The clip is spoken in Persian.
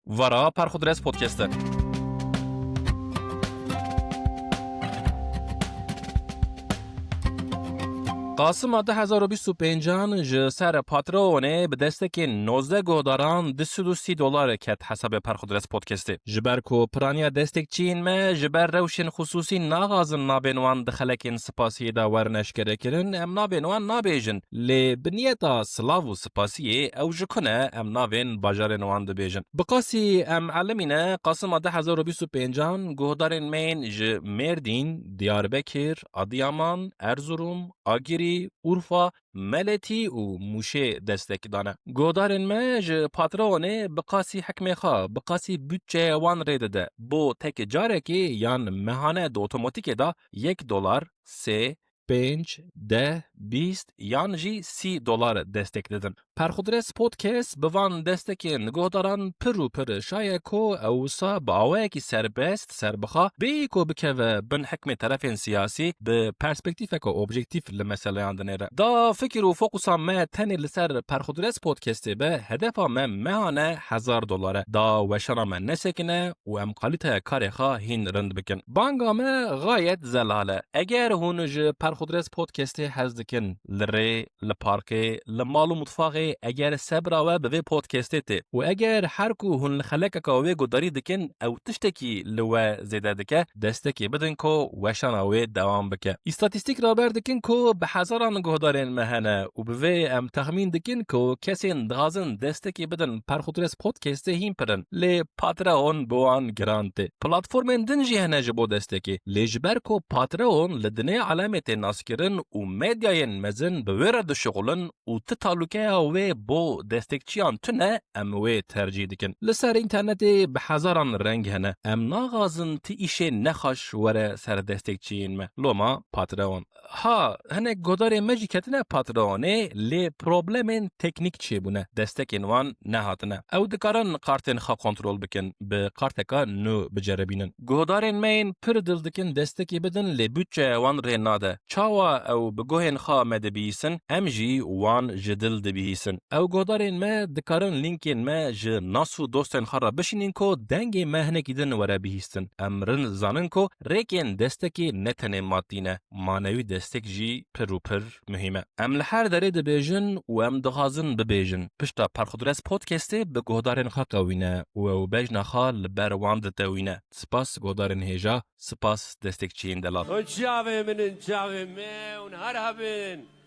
ورا پرخودرس پودکسته. قاسم 2025 ج سر پاترونه به دسته 19 گهداران $230 کت حسب پرخودرس پودکسته. جبر کو پرانیا دستک چین ما جبر روشن خصوصی ناغازن نابنوان دخلکن سپاسی دا ورنش کرده کرن ام نابنوان نابیجن لی بنیتا سلاو سپاسیه او جکنه ام نابن باجار نوان دبیجن. بقاسی ام علمینه قاسم 2025 گهدارن مین ج مردین، دیاربکر، ادیامان، ارزروم، آگیری، اورفا، ملتی و موشه دستک دانه. گودارن ما ج پاترونه بقاسی حکم خواه بقاسی بودجه وان ریده ده. بو تک جاره که یان مهانه دو اتوماتیک دا $1 3 5 10 20 یان جی $30 دستک دادن. پرخودرس پودکست بوان دستکین گهداران پرو پر شایه کو اوسا با آوه کی سربست سربخا بی کو بکوه بن حکم طرفین سیاسی به پرسپکتیف کو اوبجکتیف لمسئله اندنیره. دا فکر و فوکوسا ما تنی لسر پرخودرس پودکستی به هدفا ما مهانه $1000 دا وشنا ما نسکنه و ام قالیت کاری خواه هین رند بکن. بانگا ما غایت زلاله. اگر هونج پرخودرس پودکستی هزدکن لره لپارکه لمالو مطفاقه اگر سبراوه به پودکستی تی و اگر هر کو هن خلک کاوی گداری دکن او تشتکی لوا زیده دکه دستکی بدن کو وشناوی دوام بکه. استاتستیک را بردکن کو به هزاران گهدارین مهنه و به ام تخمین دکن کو کسین دغازن دستکی بدن پرخودرس پودکستی هیم پرن لی پاترون بوان گرانتی. پلاتفورمن دنجی هنه جبو دستکی لی جبر کو پاترون لدنه علامت ناسکرن و مدیاین مزن به ورد شغلن و تطالوکه و بو دستکچیان تنه ام و ترجیح دکن. لسر اینترنت به هزاران رنگ هنه ام ناغازن تی ایشه نخاش وره سر دستکچین ما لوما پاترون ها هنه گدار مجی کتنه پاترونه لی پروبلمن تکنیک چی بونه دستکین وان نهاتنه او دکارن قارتن خوا کنترول بکن به قارتکا نو بجربینن گدارن مین پر دل دکن دستکی بدن لی بودجه وان ریناده چاوا او بگوهن خوا مده بیسن ام جی وان جدل دبیسن او گدارن ما دکارن لینکین ما ج ناسو دوستن خرا بشینین کو دنگ مهنکی دن وره بیستن امرن زانن کو ریکین دستکی نتنه ماتینه مانوی دستک جی پر مهمه ام لحر داره دبیجن و ام دغازن ببیجن پشتا پرخودرس پودکستی به گهدارن خوا قوینه و بجنا خوا لبروان دتوینه سپاس گهدارن هیجا سپاس دستک چین دلال جاوه من هر هبن